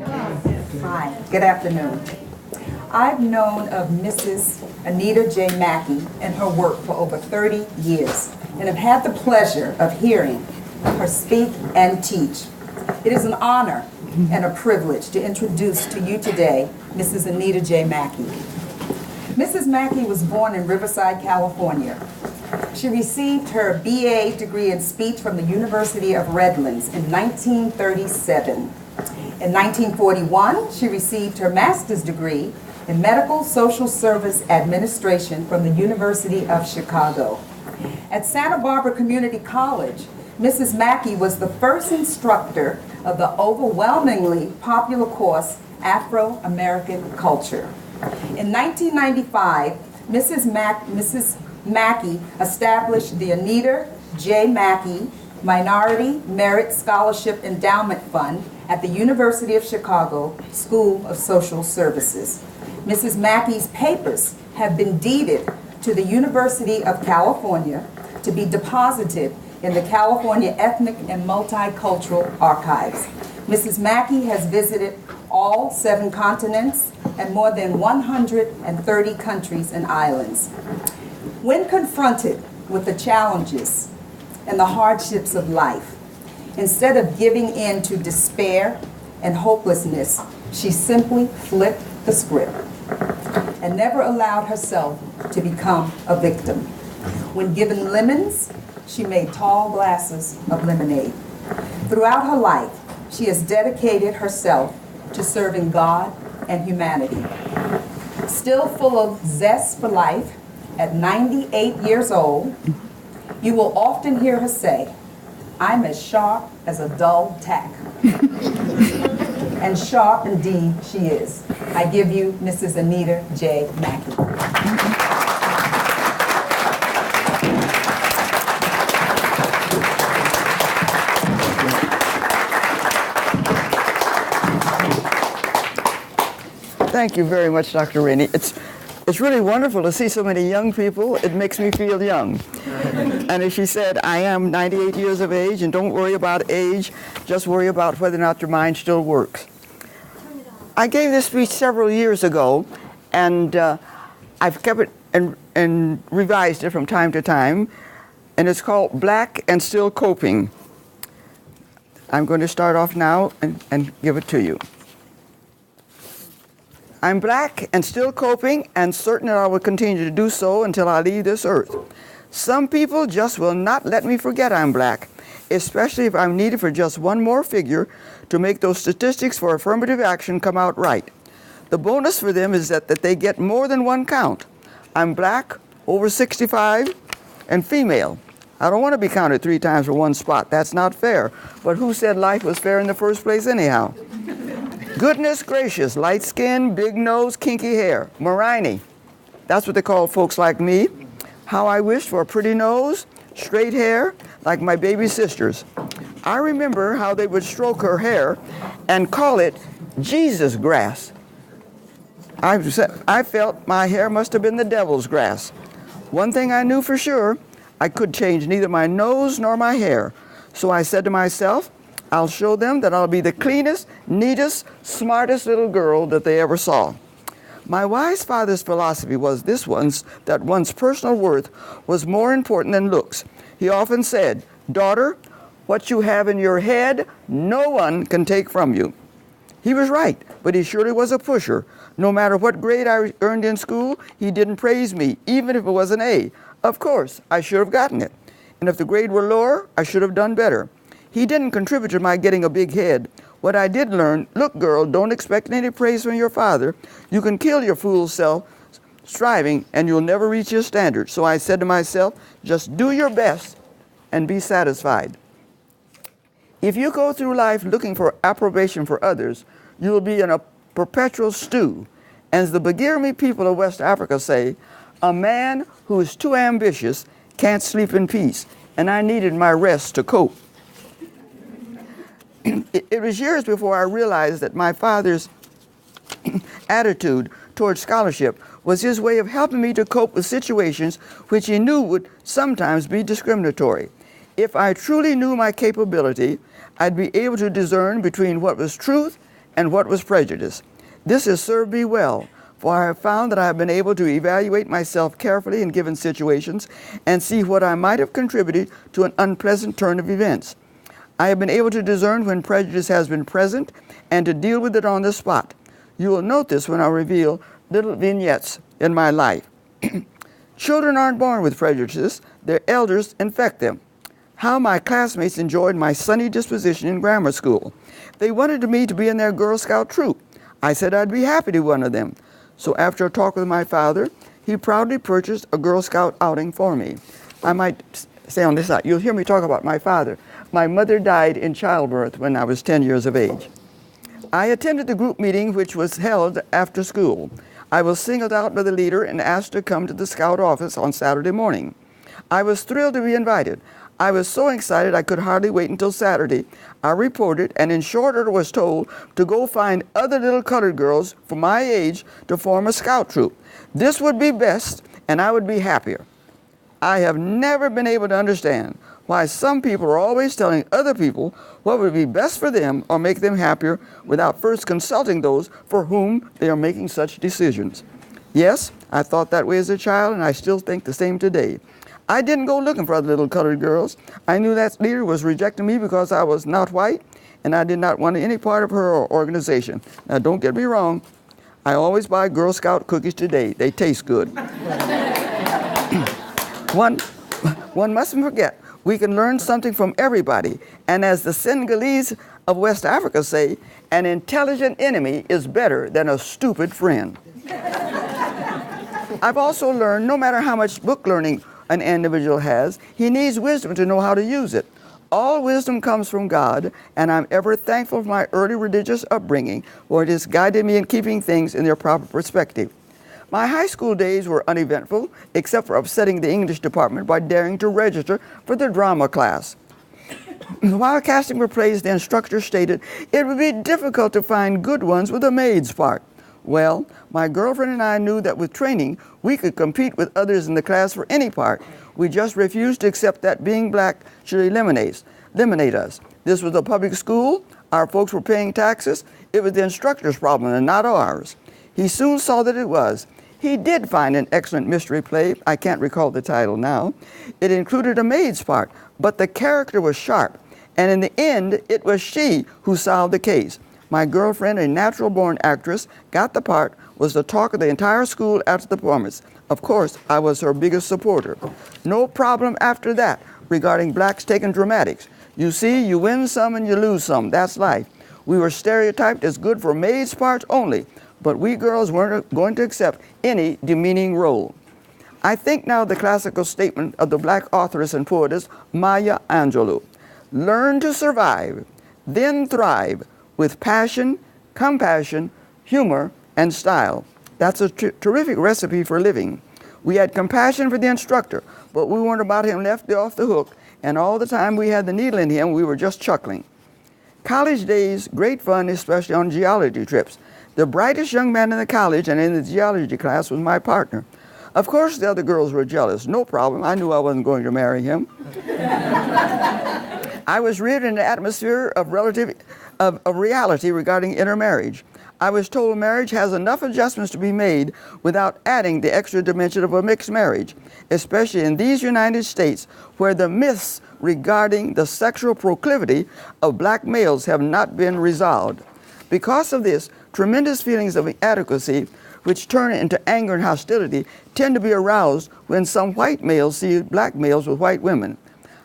Hi, good afternoon. I've known of Mrs. Anita J. Mackey and her work for over 30 years and have had the pleasure of hearing her speak and teach. It is an honor and a privilege to introduce to you today Mrs. Anita J. Mackey. Mrs. Mackey was born in Riverside, California. She received her BA degree in speech from the University of Redlands in 1937. In 1941, she received her master's degree in Medical Social Service Administration from the University of Chicago. At Santa Barbara Community College, Mrs. Mackey was the first instructor of the overwhelmingly popular course Afro-American Culture. In 1995, Mrs. Mackey established the Anita J. Mackey Minority Merit Scholarship Endowment Fund at the University of Chicago School of Social Services. Mrs. Mackey's papers have been deeded to the University of California to be deposited in the California Ethnic and Multicultural Archives. Mrs. Mackey has visited all 7 continents and more than 130 countries and islands. When confronted with the challenges and the hardships of life, instead of giving in to despair and hopelessness, she simply flipped the script and never allowed herself to become a victim. When given lemons, she made tall glasses of lemonade. Throughout her life, she has dedicated herself to serving God and humanity. Still full of zest for life, at 98 years old, you will often hear her say, "I'm as sharp as a dull tack." And sharp indeed she is. I give you Mrs. Anita J. Mackey. Thank you very much, Dr. Rainey. It's really wonderful to see so many young people. It makes me feel young. And as she said, I am 98 years of age, and don't worry about age, just worry about whether or not your mind still works. I gave this speech several years ago, and I've kept it and revised it from time to time, and it's called Black and Still Coping. I'm going to start off now and give it to you. I'm black and still coping, and certain that I will continue to do so until I leave this earth. Some people just will not let me forget I'm black, especially if I'm needed for just one more figure to make those statistics for affirmative action come out right. The bonus for them is that they get more than one count. I'm black, over 65, and female. I don't want to be counted 3 times for one spot. That's not fair. But who said life was fair in the first place anyhow? Goodness gracious, light skin, big nose, kinky hair. Morini. That's what they call folks like me. How I wished for a pretty nose, straight hair, like my baby sisters. I remember how they would stroke her hair and call it Jesus grass. I felt my hair must have been the devil's grass. One thing I knew for sure, I could change neither my nose nor my hair. So I said to myself, I'll show them that I'll be the cleanest, neatest, smartest little girl that they ever saw. My wise father's philosophy was that one's personal worth was more important than looks. He often said, "Daughter, what you have in your head, no one can take from you." He was right, but he surely was a pusher. No matter what grade I earned in school, he didn't praise me, even if it was an A. Of course, I should have gotten it. And if the grade were lower, I should have done better. He didn't contribute to my getting a big head. What I did learn, look girl, don't expect any praise from your father. You can kill your fool self striving and you'll never reach your standards. So I said to myself, just do your best and be satisfied. If you go through life looking for approbation for others, you will be in a perpetual stew. As the Bagirmi people of West Africa say, a man who is too ambitious can't sleep in peace, and I needed my rest to cope. It was years before I realized that my father's attitude towards scholarship was his way of helping me to cope with situations which he knew would sometimes be discriminatory. If I truly knew my capability, I'd be able to discern between what was truth and what was prejudice. This has served me well, for I have found that I have been able to evaluate myself carefully in given situations and see what I might have contributed to an unpleasant turn of events. I have been able to discern when prejudice has been present and to deal with it on the spot. You will note this when I reveal little vignettes in my life. Children aren't born with prejudices, their elders infect them. How my classmates enjoyed my sunny disposition in grammar school. They wanted me to be in their Girl Scout troop. I said I'd be happy to be one of them. So after a talk with my father, he proudly purchased a Girl Scout outing for me. I might say on this side, you'll hear me talk about my father. My mother died in childbirth when I was 10 years of age. I attended the group meeting which was held after school. I was singled out by the leader and asked to come to the Scout office on Saturday morning. I was thrilled to be invited. I was so excited I could hardly wait until Saturday. I reported and in short order was told to go find other little colored girls for my age to form a Scout troop. This would be best and I would be happier. I have never been able to understand why some people are always telling other people what would be best for them or make them happier without first consulting those for whom they are making such decisions. Yes, I thought that way as a child, and I still think the same today. I didn't go looking for other little colored girls. I knew that leader was rejecting me because I was not white, and I did not want any part of her organization. Now, don't get me wrong. I always buy Girl Scout cookies today. They taste good. One mustn't forget, we can learn something from everybody. And as the Senegalese of West Africa say, an intelligent enemy is better than a stupid friend. I've also learned no matter how much book learning an individual has, he needs wisdom to know how to use it. All wisdom comes from God, and I'm ever thankful for my early religious upbringing, for it has guided me in keeping things in their proper perspective. My high school days were uneventful, except for upsetting the English department by daring to register for the drama class. While casting for plays, the instructor stated it would be difficult to find good ones with a maid's part. Well, my girlfriend and I knew that with training, we could compete with others in the class for any part. We just refused to accept that being black should eliminate us. This was a public school. Our folks were paying taxes. It was the instructor's problem and not ours. He soon saw that it was. He did find an excellent mystery play. I can't recall the title now. It included a maid's part, but the character was sharp. And in the end, it was she who solved the case. My girlfriend, a natural-born actress, got the part, was the talk of the entire school after the performance. Of course, I was her biggest supporter. No problem after that regarding blacks taking dramatics. You see, you win some and you lose some. That's life. We were stereotyped as good for maids' parts only, but we girls weren't going to accept any demeaning role. I think now the classical statement of the black authoress and poetess Maya Angelou. Learn to survive, then thrive with passion, compassion, humor, and style. That's a terrific recipe for living. We had compassion for the instructor, but we weren't about him left off the hook, and all the time we had the needle in him, we were just chuckling. College days, great fun, especially on geology trips. The brightest young man in the college and in the geology class was my partner. Of course, the other girls were jealous. No problem. I knew I wasn't going to marry him. I was reared in an atmosphere of reality regarding intermarriage. I was told marriage has enough adjustments to be made without adding the extra dimension of a mixed marriage, especially in these United States where the myths regarding the sexual proclivity of black males have not been resolved. Because of this, tremendous feelings of inadequacy, which turn into anger and hostility, tend to be aroused when some white males see black males with white women.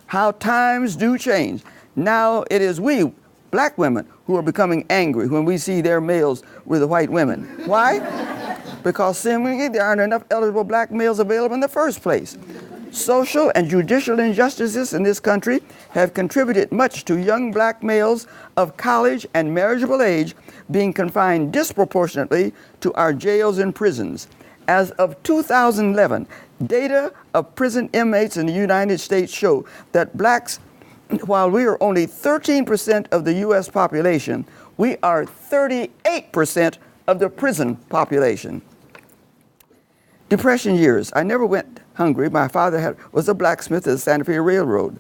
How times do change. Now it is we, black women, who are becoming angry when we see their males with the white women. Why? Because seemingly there aren't enough eligible black males available in the first place. Social and judicial injustices in this country have contributed much to young black males of college and marriageable age being confined disproportionately to our jails and prisons. As of 2011, data of prison inmates in the United States show that blacks, while we are only 13% of the U.S. population, we are 38% of the prison population. Depression years. I never went hungry. My father was a blacksmith at the Santa Fe Railroad.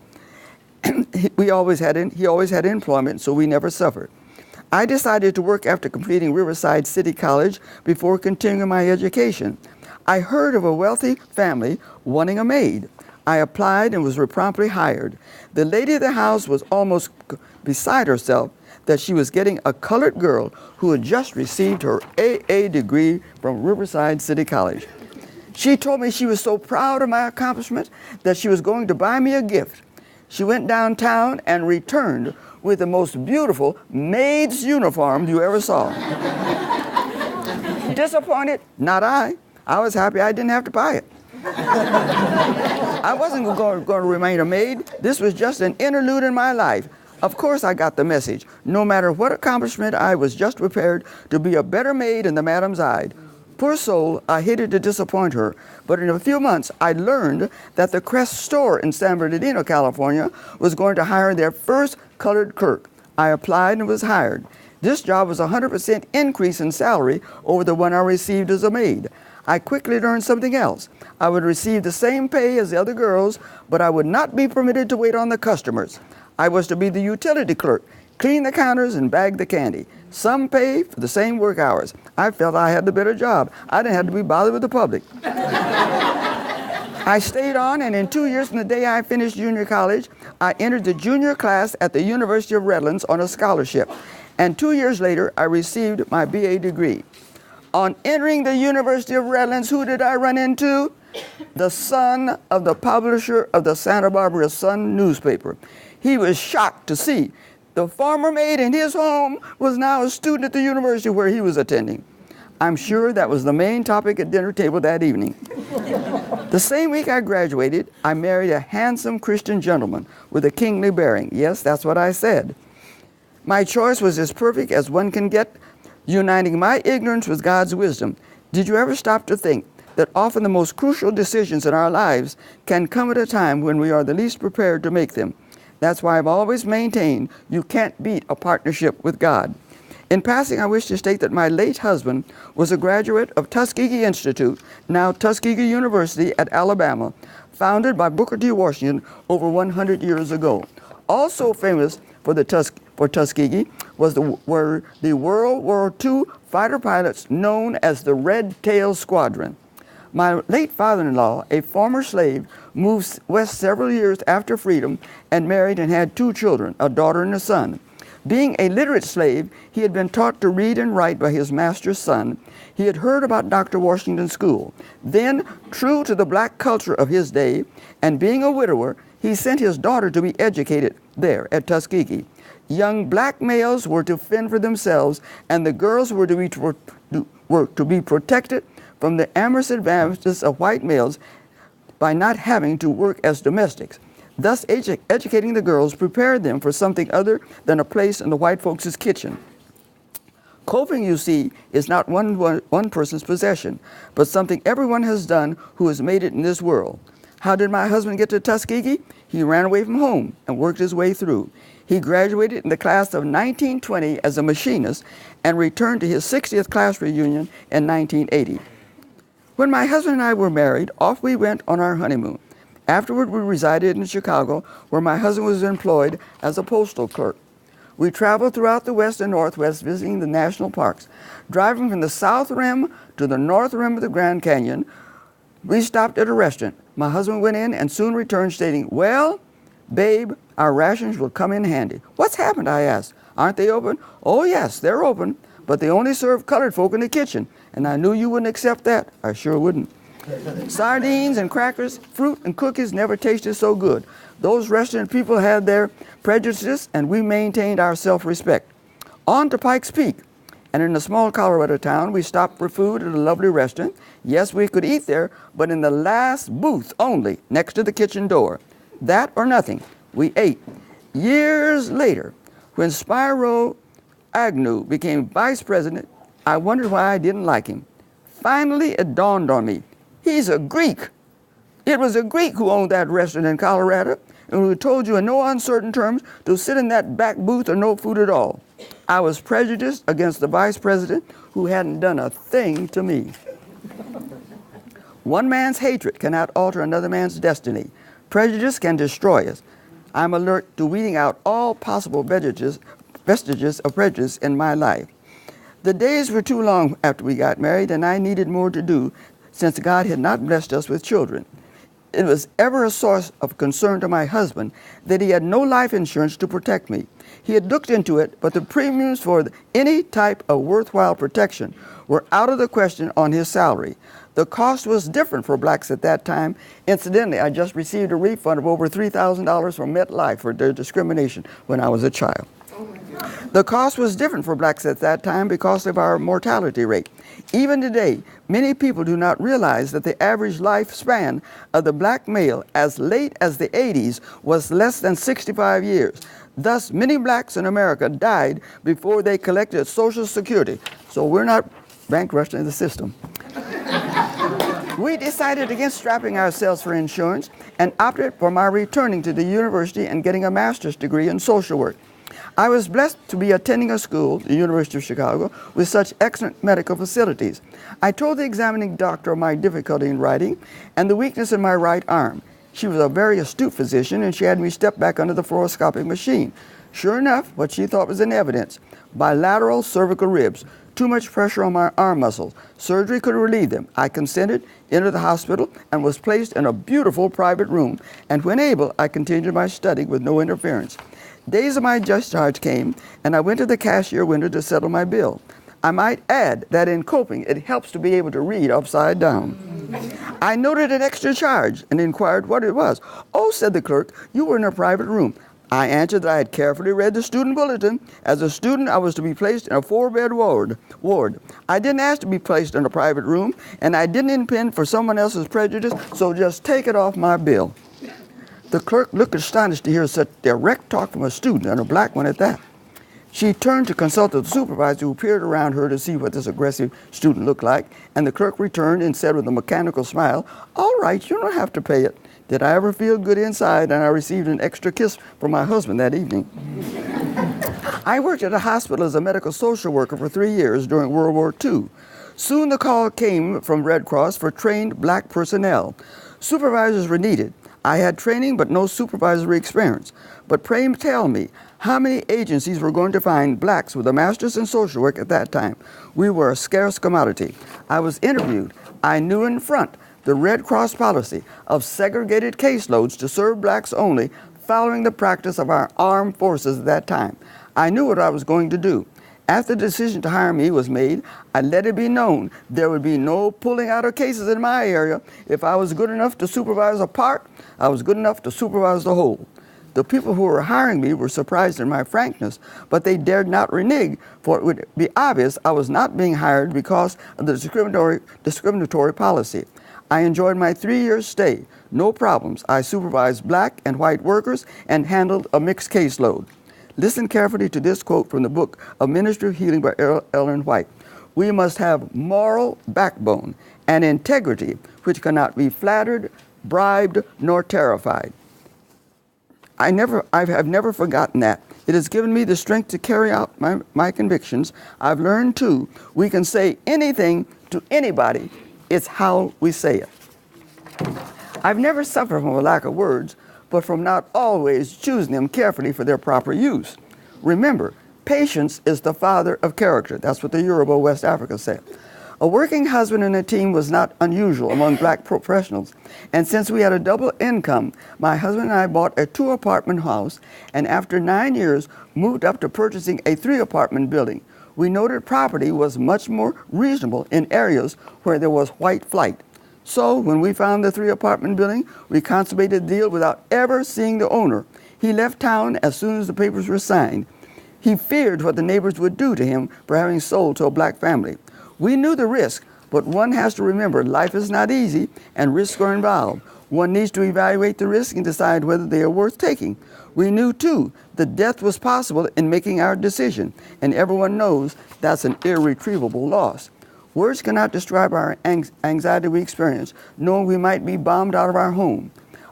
He always had employment, so we never suffered. I decided to work after completing Riverside City College before continuing my education. I heard of a wealthy family wanting a maid. I applied and was promptly hired. The lady of the house was almost beside herself that she was getting a colored girl who had just received her AA degree from Riverside City College. She told me she was so proud of my accomplishment that she was going to buy me a gift. She went downtown and returned with the most beautiful maid's uniform you ever saw. Disappointed? Not I. I was happy I didn't have to buy it. I wasn't going to remain a maid. This was just an interlude in my life. Of course I got the message. No matter what accomplishment, I was just prepared to be a better maid in the madam's eye. Poor soul, I hated to disappoint her, but in a few months I learned that the Crest store in San Bernardino, California was going to hire their first colored clerk. I applied and was hired. This job was a 100% increase in salary over the one I received as a maid. I quickly learned something else. I would receive the same pay as the other girls, but I would not be permitted to wait on the customers. I was to be the utility clerk, clean the counters and bag the candy. Some pay for the same work hours. I felt I had the better job. I didn't have to be bothered with the public. I stayed on, and in 2 years from the day I finished junior college, I entered the junior class at the University of Redlands on a scholarship. And 2 years later, I received my BA degree. On entering the University of Redlands, who did I run into? The son of the publisher of the Santa Barbara Sun newspaper. He was shocked to see the former maid in his home was now a student at the university where he was attending. I'm sure that was the main topic at dinner table that evening. The same week I graduated, I married a handsome Christian gentleman with a kingly bearing. Yes, that's what I said. My choice was as perfect as one can get, uniting my ignorance with God's wisdom. Did you ever stop to think that often the most crucial decisions in our lives can come at a time when we are the least prepared to make them? That's why I've always maintained you can't beat a partnership with God. In passing, I wish to state that my late husband was a graduate of Tuskegee Institute, now Tuskegee University at Alabama, founded by Booker T. Washington over 100 years ago. Also famous for Tuskegee were the World War II fighter pilots known as the Red Tail Squadron. My late father-in-law, a former slave, moved west several years after freedom and married and had 2 children, a daughter and a son. Being a literate slave, he had been taught to read and write by his master's son. He had heard about Dr. Washington's school. Then, true to the black culture of his day, and being a widower, he sent his daughter to be educated there at Tuskegee. Young black males were to fend for themselves, and the girls were to be protected from the amorous advantages of white males by not having to work as domestics. Thus, educating the girls prepared them for something other than a place in the white folks' kitchen. Coping, you see, is not one person's possession, but something everyone has done who has made it in this world. How did my husband get to Tuskegee? He ran away from home and worked his way through. He graduated in the class of 1920 as a machinist and returned to his 60th class reunion in 1980. When my husband and I were married, off we went on our honeymoon. Afterward, we resided in Chicago, where my husband was employed as a postal clerk. We traveled throughout the West and Northwest, visiting the national parks. Driving from the South Rim to the North Rim of the Grand Canyon, we stopped at a restaurant. My husband went in and soon returned stating, "Well, babe, our rations will come in handy." "What's happened?" I asked. "Aren't they open?" "Oh, yes, they're open, but they only serve colored folk in the kitchen. And I knew you wouldn't accept that." I sure wouldn't. Sardines and crackers, fruit and cookies never tasted so good. Those restaurant people had their prejudices, and we maintained our self-respect. On to Pikes Peak, and in a small Colorado town, we stopped for food at a lovely restaurant. Yes, we could eat there, but in the last booth only, next to the kitchen door. That or nothing. We ate. Years later, when Spyro Agnew became vice president, I wondered why I didn't like him. Finally, it dawned on me. He's a Greek. It was a Greek who owned that restaurant in Colorado, and who told you in no uncertain terms to sit in that back booth or no food at all. I was prejudiced against the vice president who hadn't done a thing to me. One man's hatred cannot alter another man's destiny. Prejudice can destroy us. I'm alert to weeding out all possible vestiges of prejudice in my life. The days were too long after we got married, and I needed more to do since God had not blessed us with children. It was ever a source of concern to my husband that he had no life insurance to protect me. He had looked into it, but the premiums for any type of worthwhile protection were out of the question on his salary. The cost was different for blacks at that time. Incidentally, I just received a refund of over $3,000 from MetLife for their discrimination when I was a child. The cost was different for blacks at that time because of our mortality rate. Even today, many people do not realize that the average lifespan of the black male as late as the 80s was less than 65 years. Thus, many blacks in America died before they collected Social Security. So we're not bankrupting the system. We decided against strapping ourselves for insurance and opted for my returning to the university and getting a master's degree in social work. I was blessed to be attending a school, the University of Chicago, with such excellent medical facilities. I told the examining doctor of my difficulty in writing and the weakness in my right arm. She was a very astute physician, and she had me step back under the fluoroscopic machine. Sure enough, what she thought was in evidence: bilateral cervical ribs, too much pressure on my arm muscles. Surgery could relieve them. I consented, entered the hospital, and was placed in a beautiful private room. And when able, I continued my study with no interference. Days of my discharge came, and I went to the cashier window to settle my bill. I might add that in coping, it helps to be able to read upside down. I noted an extra charge and inquired what it was. "Oh," said the clerk, "you were in a private room." I answered that I had carefully read the student bulletin. As a student, I was to be placed in a 4-bed ward. I didn't ask to be placed in a private room, and I didn't intend for someone else's prejudice, so just take it off my bill. The clerk looked astonished to hear such direct talk from a student, and a black one at that. She turned to consult the supervisor, who peered around her to see what this aggressive student looked like, and the clerk returned and said with a mechanical smile, "All right, you don't have to pay it." Did I ever feel good inside? And I received an extra kiss from my husband that evening. I worked at a hospital as a medical social worker for 3 years during World War II. Soon the call came from Red Cross for trained black personnel. Supervisors were needed. I had training but no supervisory experience. But pray tell me, how many agencies were going to find blacks with a master's in social work at that time? We were a scarce commodity. I was interviewed. I knew in front the Red Cross policy of segregated caseloads to serve blacks only, following the practice of our armed forces at that time. I knew what I was going to do. After the decision to hire me was made, I let it be known there would be no pulling out of cases in my area. If I was good enough to supervise a part, I was good enough to supervise the whole. The people who were hiring me were surprised in my frankness, but they dared not renege, for it would be obvious I was not being hired because of the discriminatory policy. I enjoyed my 3-year stay. No problems. I supervised black and white workers and handled a mixed caseload. Listen carefully to this quote from the book of Ministry of Healing by Ellen White. "We must have moral backbone and integrity which cannot be flattered, bribed, nor terrified." I have never forgotten that. It has given me the strength to carry out my convictions. I've learned, too, we can say anything to anybody. It's how we say it. I've never suffered from a lack of words, but from not always choosing them carefully for their proper use. Remember, patience is the father of character. That's what the Yoruba West Africa said. A working husband in a team was not unusual among black professionals, and since we had a double income, my husband and I bought a 2-apartment house, and after 9 years, moved up to purchasing a 3-apartment building. We noted property was much more reasonable in areas where there was white flight. So when we found the 3-apartment building, we consummated the deal without ever seeing the owner. He left town as soon as the papers were signed. He feared what the neighbors would do to him for having sold to a black family. We knew the risk, but one has to remember life is not easy and risks are involved. One needs to evaluate the risk and decide whether they are worth taking. We knew, too, that death was possible in making our decision, and everyone knows that's an irretrievable loss. Words cannot describe our anxiety we experienced, knowing we might be bombed out of our home.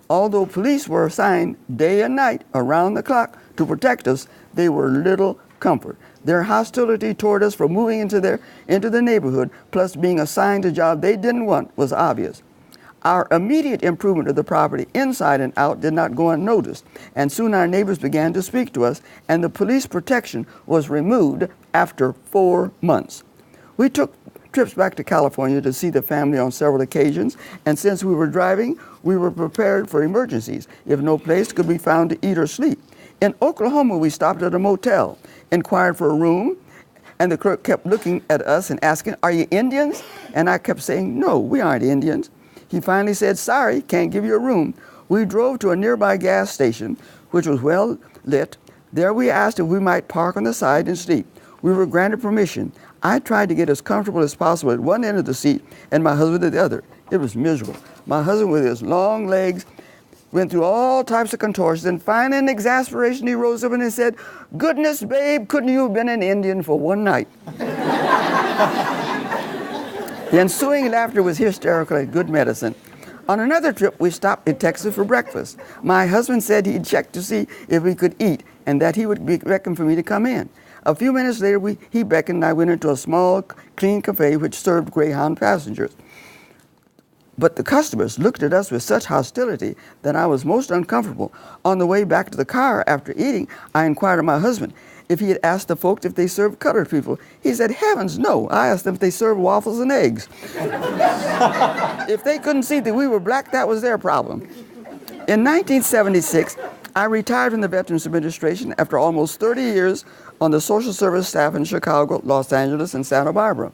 Although police were assigned day and night, around the clock, to protect us, they were little comfort. Their hostility toward us for moving into the neighborhood, plus being assigned a job they didn't want, was obvious. Our immediate improvement of the property inside and out did not go unnoticed, and soon our neighbors began to speak to us, and the police protection was removed after 4 months. We took trips back to California to see the family on several occasions, and since we were driving, we were prepared for emergencies if no place could be found to eat or sleep. In Oklahoma, we stopped at a motel, inquired for a room, and the clerk kept looking at us and asking, "Are you Indians?" And I kept saying, "No, we aren't Indians." He finally said, "Sorry, can't give you a room." We drove to a nearby gas station, which was well lit. There we asked if we might park on the side and sleep. We were granted permission. I tried to get as comfortable as possible at one end of the seat and my husband at the other. It was miserable. My husband, with his long legs, went through all types of contortions, and finally in exasperation he rose up and he said, "Goodness, babe, couldn't you have been an Indian for one night?" The ensuing laughter was hysterical and good medicine. On another trip, we stopped in Texas for breakfast. My husband said he'd check to see if we could eat and that he would beckon for me to come in. A few minutes later, he beckoned and I went into a small, clean cafe which served Greyhound passengers. But the customers looked at us with such hostility that I was most uncomfortable. On the way back to the car after eating, I inquired of my husband if he had asked the folks if they served colored people. He said, "Heavens, no. I asked them if they served waffles and eggs." If they couldn't see that we were black, that was their problem. In 1976, I retired from the Veterans Administration after almost 30 years on the social service staff in Chicago, Los Angeles, and Santa Barbara.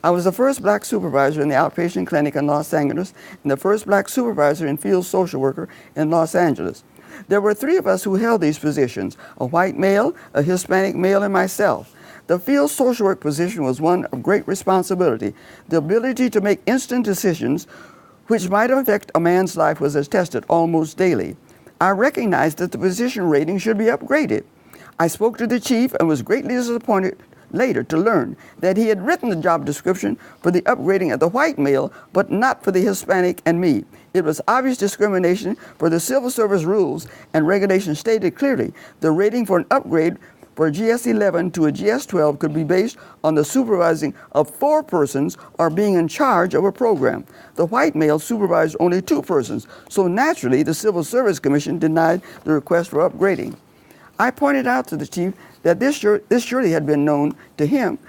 I was the first black supervisor in the outpatient clinic in Los Angeles and the first black supervisor and field social worker in Los Angeles. There were 3 of us who held these positions, a white male, a Hispanic male, and myself. The field social work position was one of great responsibility. The ability to make instant decisions which might affect a man's life was tested almost daily. I recognized that the position rating should be upgraded. I spoke to the chief and was greatly disappointed later to learn that he had written the job description for the upgrading of the white male, but not for the Hispanic and me. It was obvious discrimination, for the civil service rules and regulations stated clearly the rating for an upgrade for a GS-11 to a GS-12 could be based on the supervising of 4 persons or being in charge of a program. The white male supervised only 2 persons, so naturally the Civil Service Commission denied the request for upgrading. I pointed out to the chief that this surely had been known to him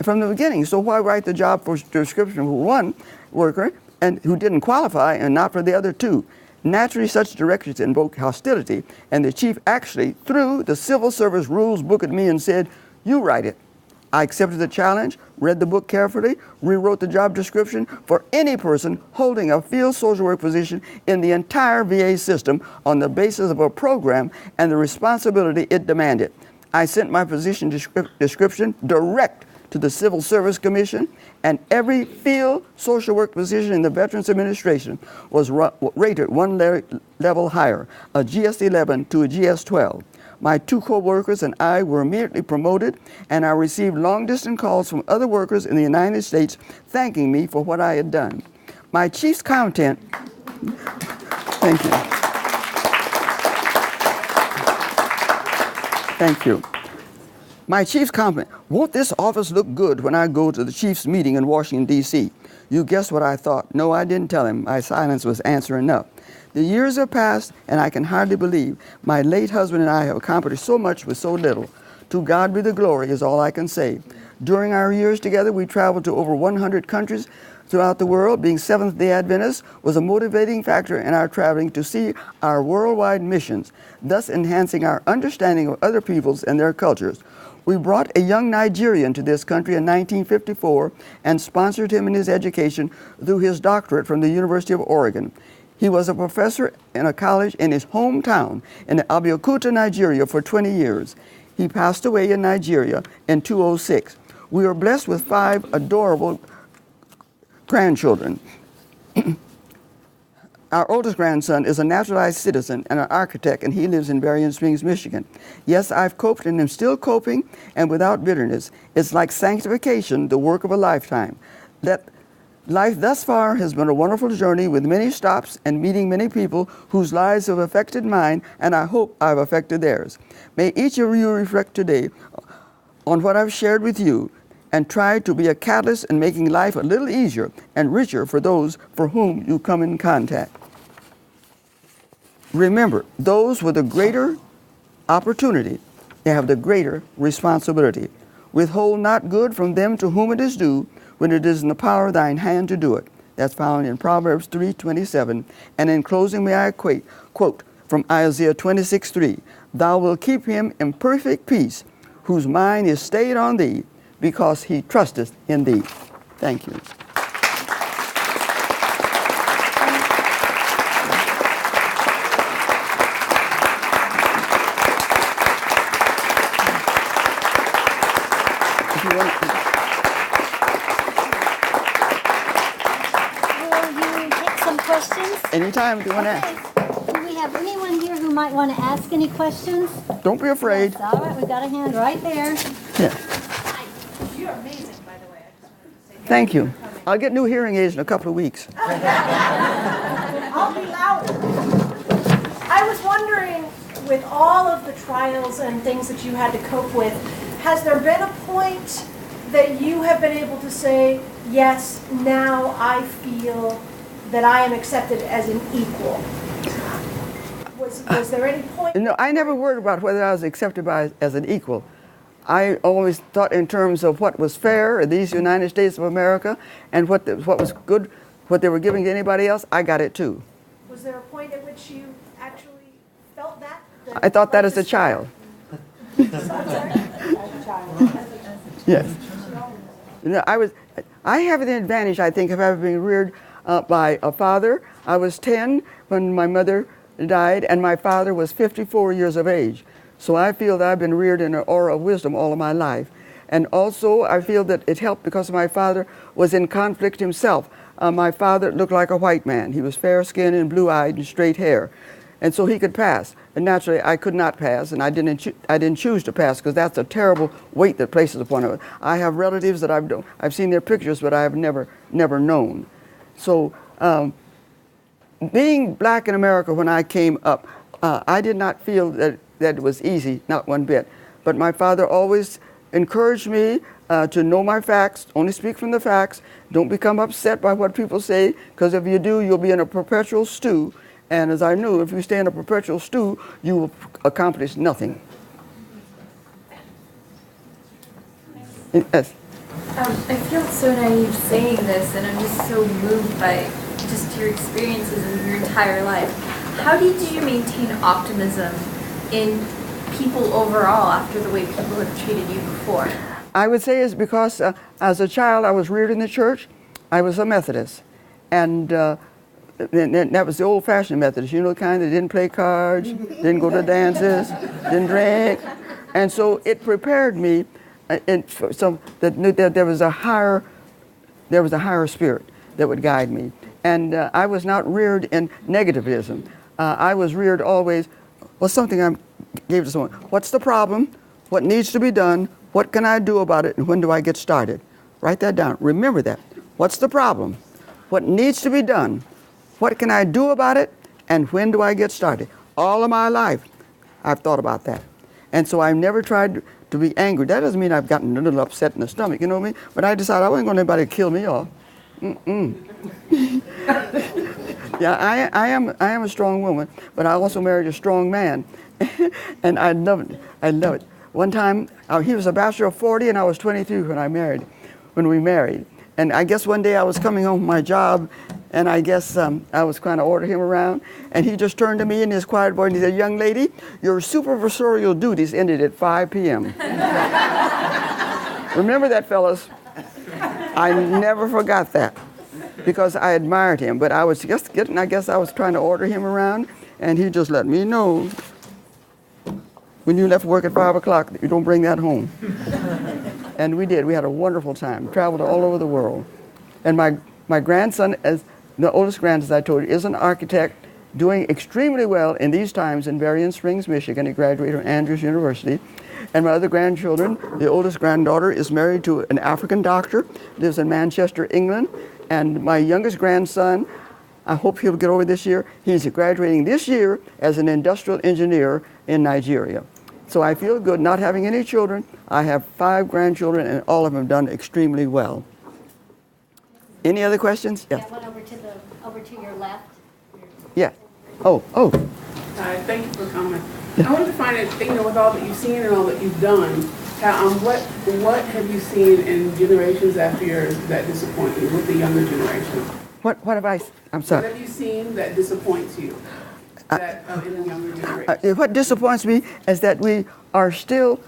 from the beginning, so why write the job description for one worker and who didn't qualify and not for the other 2? Naturally, such directions invoke hostility, and the chief actually threw the Civil Service Rules book at me and said, "You write it." I accepted the challenge, read the book carefully, rewrote the job description for any person holding a field social work position in the entire VA system on the basis of a program and the responsibility it demanded. I sent my position description direct to the Civil Service Commission, and every field social work position in the Veterans Administration was rated one level higher, a GS-11 to a GS-12. My 2 co-workers and I were immediately promoted, and I received long-distance calls from other workers in the United States thanking me for what I had done. My chief's content, thank you. Thank you. My chief's comment, "Won't this office look good when I go to the chief's meeting in Washington, D.C.? You guessed what I thought. No, I didn't tell him. My silence was answer enough. The years have passed, and I can hardly believe my late husband and I have accomplished so much with so little. To God be the glory is all I can say. During our years together, we traveled to over 100 countries throughout the world. Being Seventh-day Adventists was a motivating factor in our traveling to see our worldwide missions, thus enhancing our understanding of other peoples and their cultures. We brought a young Nigerian to this country in 1954 and sponsored him in his education through his doctorate from the University of Oregon. He was a professor in a college in his hometown in Abeokuta, Nigeria for 20 years. He passed away in Nigeria in 2006. We are blessed with 5 adorable grandchildren. Our oldest grandson is a naturalized citizen and an architect, and he lives in Berrien Springs, Michigan. Yes, I've coped and am still coping, and without bitterness. It's like sanctification, the work of a lifetime. That life thus far has been a wonderful journey with many stops and meeting many people whose lives have affected mine, and I hope I've affected theirs. May each of you reflect today on what I've shared with you and try to be a catalyst in making life a little easier and richer for those for whom you come in contact. Remember, those with a greater opportunity, they have the greater responsibility. Withhold not good from them to whom it is due, when it is in the power of thine hand to do it. That's found in Proverbs 3:27. And in closing, may I quote from Isaiah 26:3. Thou wilt keep him in perfect peace, whose mind is stayed on thee, because he trusteth in thee. Thank you. Anytime if you want to ask. Do we have anyone here who might want to ask any questions? Don't be afraid. Yes, all right, we've got a hand right there. Yeah. You're amazing, by the way. I just wanted to say Thank you. I'll get new hearing aids in a couple of weeks. I'll be louder. I was wondering, with all of the trials and things that you had to cope with, has there been a point that you have been able to say, yes, now I feel that I am accepted as an equal? Was there any point? No, I never worried about whether I was accepted as an equal. I always thought in terms of what was fair in these United States of America, and what was good, what they were giving to anybody else, I got it too. Was there a point at which you actually felt that? I thought that as a child. Yes. No, I have the advantage, I think, of having been reared by a father. I was 10 when my mother died, and my father was 54 years of age. So I feel that I've been reared in an aura of wisdom all of my life. And also I feel that it helped because my father was in conflict himself. My father looked like a white man. He was fair-skinned and blue-eyed and straight hair. And so he could pass. And naturally I could not pass, and I didn't choose to pass, because that's a terrible weight that places upon it. I have relatives that I've seen their pictures, but I have never known. So being black in America when I came up, I did not feel that it was easy, not one bit. But my father always encouraged me to know my facts, only speak from the facts, don't become upset by what people say, because if you do, you'll be in a perpetual stew. And as I knew, if you stay in a perpetual stew, you will accomplish nothing. Yes. I feel so naive saying this, and I'm just so moved by just your experiences in your entire life. How did you maintain optimism in people overall after the way people have treated you before? I would say it's because as a child I was reared in the church. I was a Methodist. And that was the old-fashioned Methodist, you know, the kind that didn't play cards, didn't go to dances, didn't drink. And so it prepared me that there was a higher spirit that would guide me. And I was not reared in negativism. I was reared always, well, something I gave to someone. What's the problem? What needs to be done? What can I do about it? And when do I get started? Write that down. Remember that. What's the problem? What needs to be done? What can I do about it? And when do I get started? All of my life, I've thought about that. And so I've never tried to be angry. That doesn't mean I've gotten a little upset in the stomach, you know what I mean? But I decided I wasn't going to let anybody kill me off. Yeah, I am a strong woman, but I also married a strong man. And I love it. I love it. One time, he was a bachelor of 40 and I was 23 when we married. And I guess one day I was coming home from my job, and I guess I was trying to order him around, and he just turned to me in his quiet voice and he said, "Young lady, your supervisorial duties ended at 5 p.m. Remember that, fellas. I never forgot that, because I admired him. But I was just getting, I guess I was trying to order him around, and he just let me know, when you left work at 5 o'clock, you don't bring that home. And we did. We had a wonderful time. Traveled all over the world. And my grandson, as the oldest grandson, I told you, is an architect, doing extremely well in these times in Berrien Springs, Michigan. He graduated from Andrews University. And my other grandchildren, the oldest granddaughter is married to an African doctor, lives in Manchester, England. And my youngest grandson, I hope he'll get over this year, he's graduating this year as an industrial engineer in Nigeria. So I feel good not having any children. I have 5 grandchildren, and all of them have done extremely well. Any other questions? Yes. Yeah, one over to your left. Yeah. Oh. Hi, thank you for coming. I want to find out, with all that you've seen and all that you've done, what have you seen in generations after yours that disappoint you with the younger generation? What have I'm What sorry. have you seen that disappoints you in the younger generation? What disappoints me is that we are still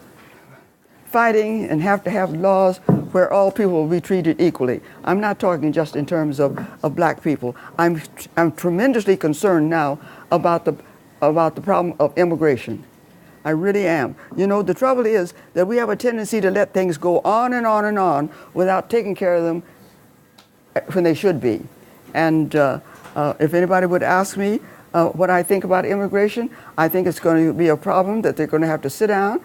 fighting and have to have laws where all people will be treated equally. I'm not talking just in terms of black people. I'm tremendously concerned now about the problem of immigration. I really am. The trouble is that we have a tendency to let things go on and on and on without taking care of them when they should be. And if anybody would ask me what I think about immigration, I think it's going to be a problem that they're going to have to sit down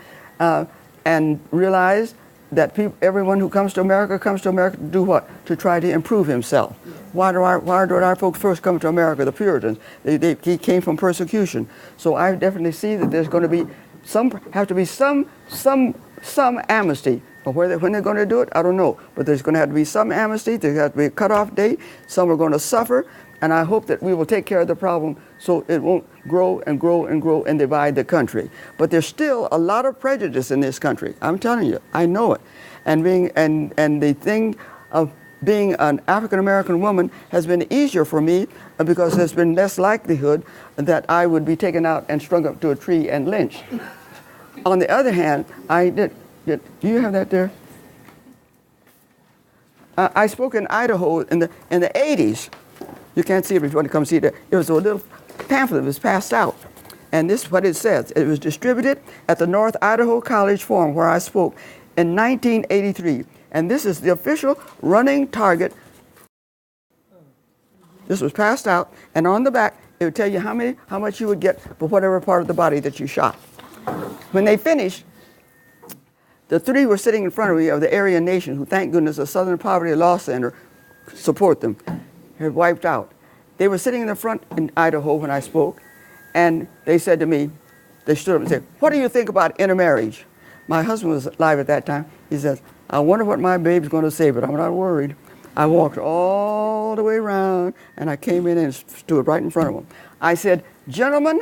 and realize that everyone who comes to America to do what? To try to improve himself. Why did our folks first come to America? The Puritans. He came from persecution. So I definitely see that there's going to be some amnesty. But when they're going to do it, I don't know. But there's going to have to be some amnesty. There's going to have to be a cutoff date. Some are going to suffer. And I hope that we will take care of the problem so it won't grow and grow and grow and divide the country. But there's still a lot of prejudice in this country. I'm telling you, I know it. And the thing of being an African American woman has been easier for me because there's been less likelihood that I would be taken out and strung up to a tree and lynched. On the other hand, do you have that there? I spoke in Idaho in the 80s. You can't see it if you want to come see it. It was a little pamphlet that was passed out. And this is what it says. It was distributed at the North Idaho College Forum where I spoke in 1983. And this is the official running target. This was passed out. And on the back, it would tell you how much you would get for whatever part of the body that you shot. When they finished, the 3 were sitting in front of me of the Aryan Nation, who, thank goodness, the Southern Poverty Law Center support them. Had wiped out. They were sitting in the front in Idaho when I spoke, and they said to me, they stood up and said, "What do you think about intermarriage?" My husband was alive at that time. He says, "I wonder what my baby's going to say, but I'm not worried." I walked all the way around, and I came in and stood right in front of them. I said, "Gentlemen,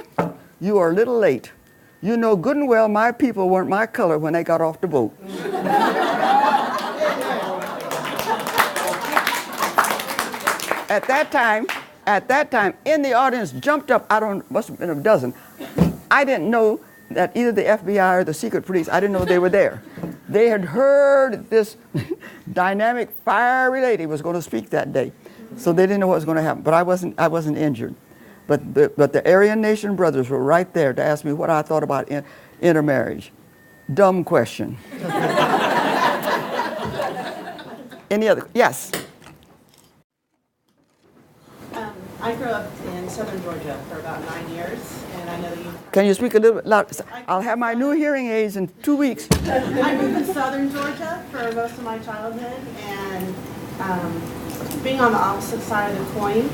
you are a little late. You know good and well my people weren't my color when they got off the boat." At that time, in the audience jumped up, must have been a dozen. I didn't know that either the FBI or the secret police, I didn't know they were there. They had heard this dynamic, fiery lady was going to speak that day. So they didn't know what was going to happen, but I wasn't injured. But the Aryan Nation brothers were right there to ask me what I thought about intermarriage. Dumb question. Any other? Yes. I grew up in southern Georgia for about 9 years, and I know that you... Can you speak a little bit louder? I'll have my new hearing aids in 2 weeks. I grew up in southern Georgia for most of my childhood, and being on the opposite side of the coin,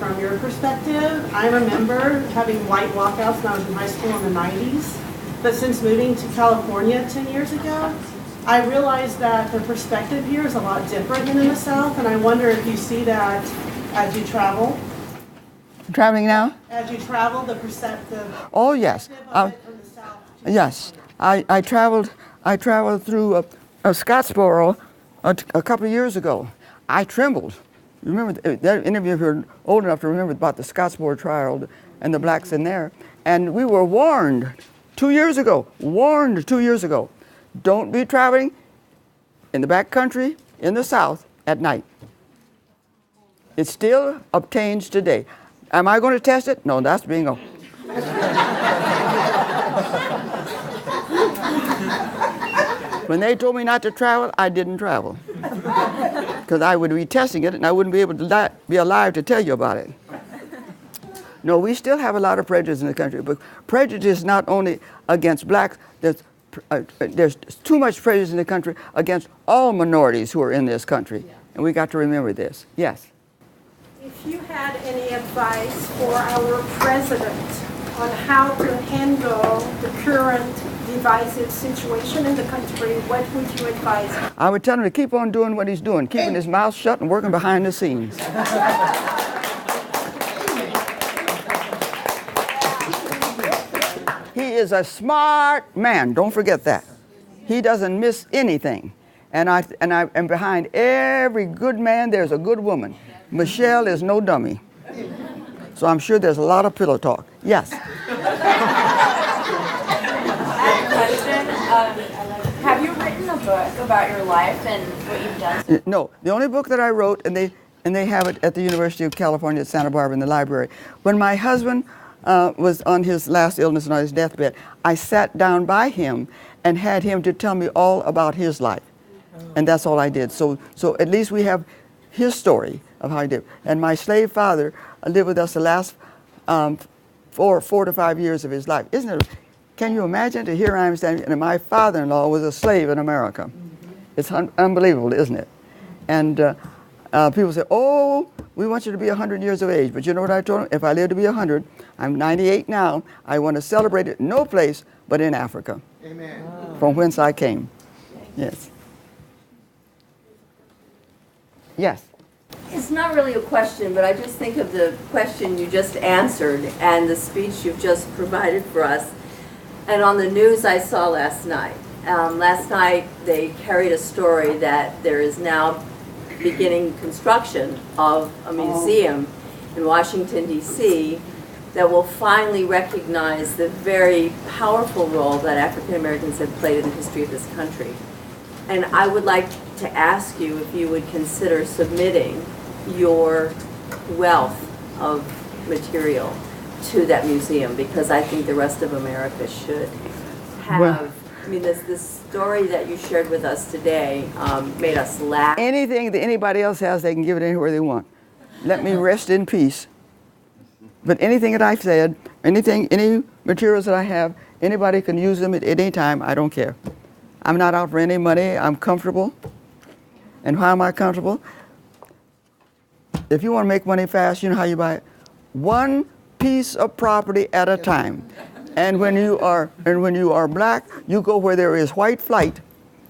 from your perspective, I remember having white walkouts when I was in high school in the 90s, but since moving to California 10 years ago, I realized that the perspective here is a lot different than in the South, and I wonder if you see that as you travel. Traveling now? As you travel, the perspective. Oh yes. Of it from the South. Yes. I traveled through Scottsboro a couple of years ago. I trembled. Remember, any of you who are old enough to remember about the Scottsboro trial and the blacks in there. And we were warned 2 years ago. Don't be traveling in the back country in the South at night. It still obtains today. Am I going to test it? No, that's bingo. When they told me not to travel, I didn't travel. Because I would be testing it and I wouldn't be able to be alive to tell you about it. No, we still have a lot of prejudice in the country, but prejudice not only against blacks, there's too much prejudice in the country against all minorities who are in this country. And we got to remember this. Yes? If you had any advice for our president on how to handle the current divisive situation in the country, what would you advise? I would tell him to keep on doing what he's doing, keeping his mouth shut and working behind the scenes. He is a smart man. Don't forget that. He doesn't miss anything. And behind every good man, there's a good woman. Michelle is no dummy. So I'm sure there's a lot of pillow talk. Yes. Have you written a book about your life and what you've done? No, the only book that I wrote, and they have it at the University of California at Santa Barbara in the library. When my husband was on his last illness and on his deathbed, I sat down by him and had him to tell me all about his life. And that's all I did. So at least we have his story of how he did. And my slave father lived with us the last 4 to 5 years of his life. Isn't it? Can you imagine? To here I am standing, and my father-in-law was a slave in America. It's unbelievable, isn't it? And people say, oh, we want you to be 100 years of age. But you know what I told him? If I live to be 100, I'm 98 now, I want to celebrate it no place but in Africa. Amen. From whence I came. Yes. Yes. It's not really a question, but I just think of the question you just answered and the speech you've just provided for us. And on the news I saw last night. Last night they carried a story that there is now beginning construction of a museum in Washington, D.C. that will finally recognize the very powerful role that African Americans have played in the history of this country. And I would like to ask you if you would consider submitting your wealth of material to that museum, because I think the rest of America should have. Well, I mean, this story that you shared with us today made us laugh. Anything that anybody else has, they can give it anywhere they want. Let me rest in peace. But anything that I've said, any materials that I have, anybody can use them at any time. I don't care. I'm not out for any money. I'm comfortable. And how am I comfortable? If you want to make money fast, you know how you buy it? One piece of property at a time. And when you are black, you go where there is white flight,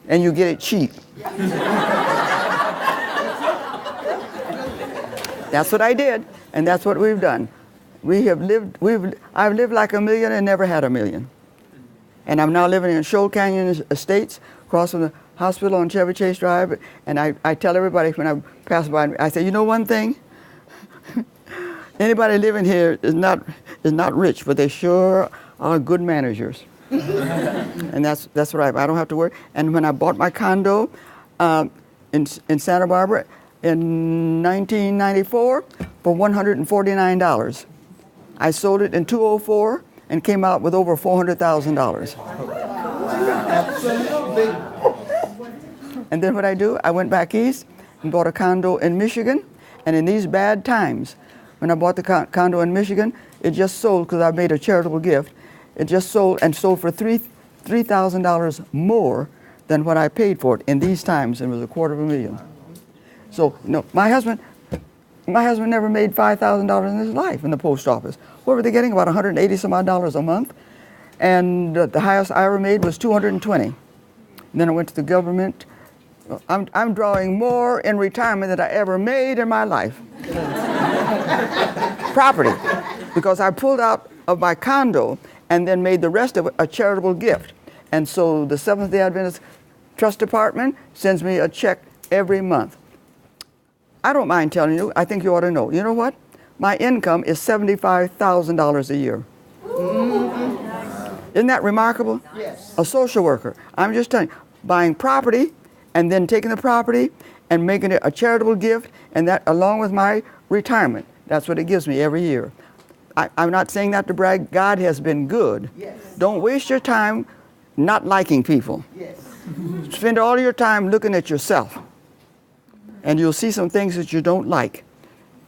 and you get it cheap. That's what I did, and that's what we've done. I've lived like a million and never had a million. And I'm now living in Shoal Canyon Estates, across from the hospital on Chevy Chase Drive. And I tell everybody when I pass by, I say, you know one thing? Anybody living here is not rich, but they sure are good managers. And that's what I don't have to worry. And when I bought my condo in Santa Barbara in 1994 for $149, I sold it in 2004 and came out with over $400,000. And then what I do, I went back east and bought a condo in Michigan. And in these bad times, when I bought the condo in Michigan, it just sold, because I made a charitable gift, it just sold for $3,000 more than what I paid for it in these times, and it was $250,000. So, no, my husband never made $5,000 in his life in the post office. What were they getting? About $180 a month. And the highest I ever made was $220. And then I went to the government. I'm drawing more in retirement than I ever made in my life. Property. Because I pulled out of my condo and then made the rest of it a charitable gift. And so the Seventh-day Adventist Trust Department sends me a check every month. I don't mind telling you, I think you ought to know. You know what? My income is $75,000 a year. Isn't that remarkable? Yes. A social worker. I'm just telling you, buying property and then taking the property and making it a charitable gift, and that along with my retirement. That's what it gives me every year. I'm not saying that to brag. God has been good. Yes. Don't waste your time not liking people. Yes. Spend all your time looking at yourself. And you'll see some things that you don't like.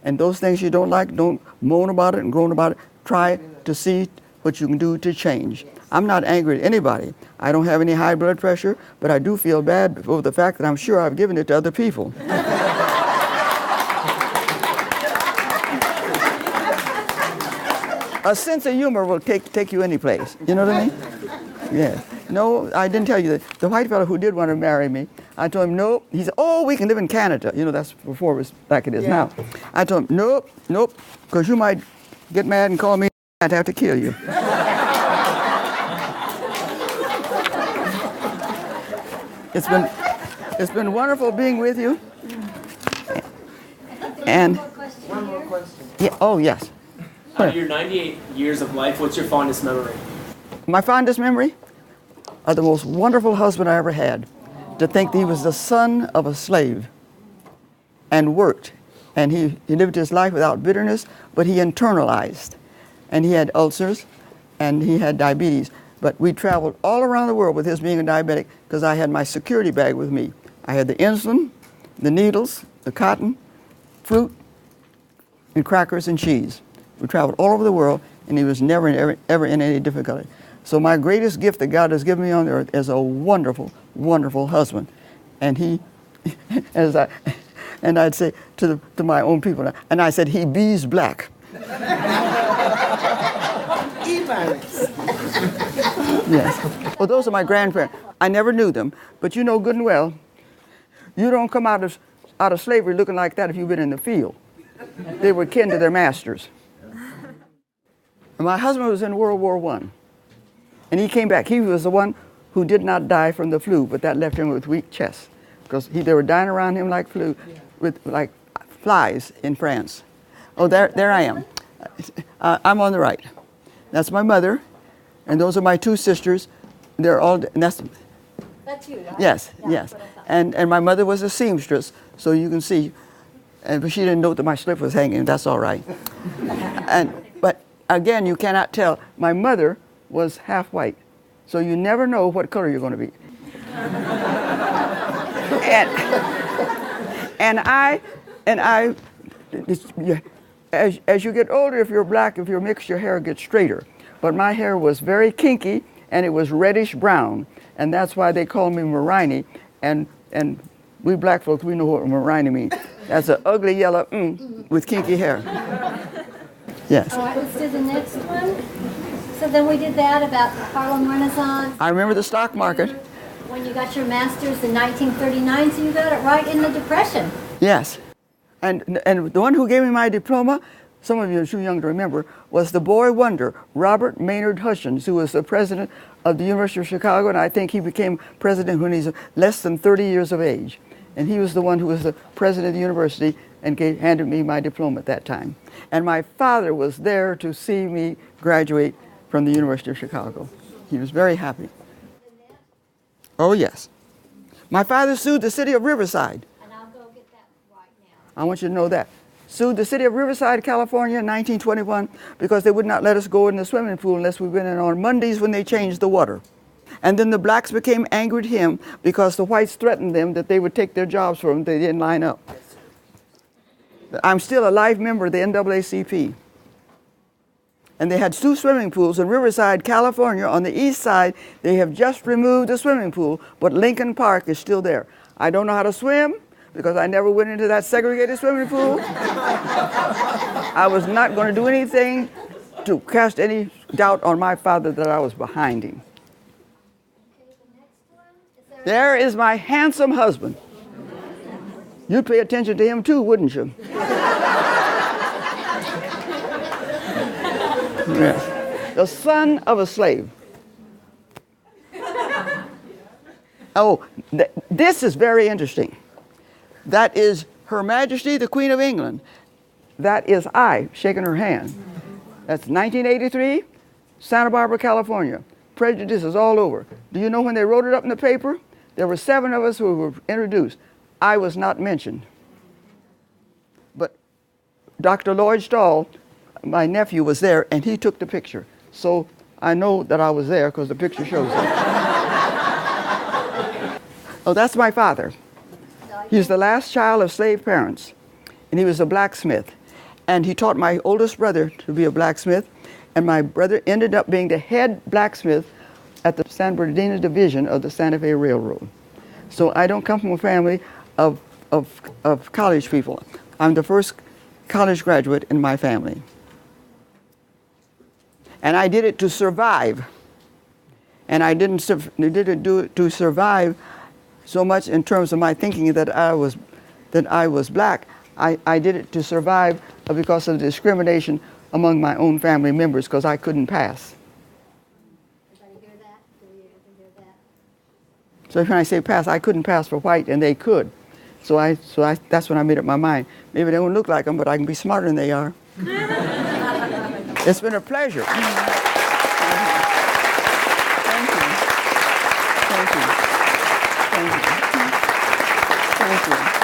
And those things you don't like, don't moan about it and groan about it. Try to see what you can do to change. I'm not angry at anybody. I don't have any high blood pressure, but I do feel bad over the fact that I'm sure I've given it to other people. A sense of humor will take you any place. You know what I mean? Yes. No, I didn't tell you that. The white fellow who did want to marry me, I told him, nope. He said, oh, we can live in Canada. You know, that's before it was like it is now. I told him, nope, nope, because you might get mad and call me, I'd have to kill you. It's been wonderful being with you. And One more question. yeah, oh yes. Out of your 98 years of life, what's your fondest memory? My fondest memory of the most wonderful husband I ever had. To think that he was the son of a slave and worked. And he lived his life without bitterness, but he internalized. And he had ulcers and he had diabetes. But we traveled all around the world with his being a diabetic because I had my security bag with me. I had the insulin, the needles, the cotton, fruit, and crackers and cheese. We traveled all over the world, and he was never, ever in any difficulty. So my greatest gift that God has given me on earth is a wonderful, wonderful husband. And he, and I'd say to my own people, and I said, he bees black. Yes. Well, those are my grandparents. I never knew them, but you know good and well, you don't come out of slavery looking like that if you've been in the field. They were kin to their masters. And my husband was in World War I, and he came back. He was the one who did not die from the flu, but that left him with weak chest, because they were dying around him like flu, with like flies in France. Oh, there I am. I'm on the right. That's my mother, and those are my two sisters. They're all, and That's you, right? yes, Yeah, yes. that's what I thought. And my mother was a seamstress, so you can see, but she didn't know that my slip was hanging. That's all right. But again, you cannot tell. My mother was half white, so you never know what color you're going to be. As you get older, if you're black, if you're mixed, your hair gets straighter. But my hair was very kinky, and it was reddish brown, and that's why they call me Marini. And we black folks, we know what Marini means. That's an ugly yellow with kinky hair. Yes. All right, let's do the next one. So then we did that about the Harlem Renaissance. I remember the stock market. When you got your master's in 1939, so you got it right in the Depression. Yes. And the one who gave me my diploma, some of you are too young to remember, was the boy wonder, Robert Maynard Hutchins, who was the president of the University of Chicago, and I think he became president when he's less than 30 years of age. And he was the one who was the president of the university and handed me my diploma at that time. And my father was there to see me graduate from the University of Chicago. He was very happy. Oh, yes. My father sued the city of Riverside. And I'll go get that right now. I want you to know that. Sued the city of Riverside, California in 1921 because they would not let us go in the swimming pool unless we went in on Mondays when they changed the water. And then the blacks became angry at him because the whites threatened them that they would take their jobs from them if they didn't line up. I'm still a life member of the NAACP. And they had 2 swimming pools in Riverside, California. On the east side, they have just removed the swimming pool, but Lincoln Park is still there. I don't know how to swim because I never went into that segregated swimming pool. I was not going to do anything to cast any doubt on my father that I was behind him. Okay, the next one. Is There is my handsome husband. You'd pay attention to him too, wouldn't you? Yes. The son of a slave. Oh, this is very interesting. That is Her Majesty the Queen of England. That is I shaking her hand. That's 1983, Santa Barbara, California. Prejudice is all over. Do you know when they wrote it up in the paper? There were 7 of us who were introduced. I was not mentioned. But Dr. Lloyd Stahl, my nephew, was there, and he took the picture. So I know that I was there because the picture shows it. Oh, that's my father. He's the last child of slave parents, and he was a blacksmith. And he taught my oldest brother to be a blacksmith, and my brother ended up being the head blacksmith at the San Bernardino division of the Santa Fe Railroad. So I don't come from a family of college people. I'm the first college graduate in my family. And I did it to survive. And I didn't do it to survive so much in terms of my thinking that I was black. I did it to survive because of the discrimination among my own family members because I couldn't pass. Everybody hear that? Do you ever hear that? So when I say pass, I couldn't pass for white and they could. So that's when I made up my mind. Maybe they won't look like them, but I can be smarter than they are. It's been a pleasure. Thank you. Thank you. Thank you. Thank you.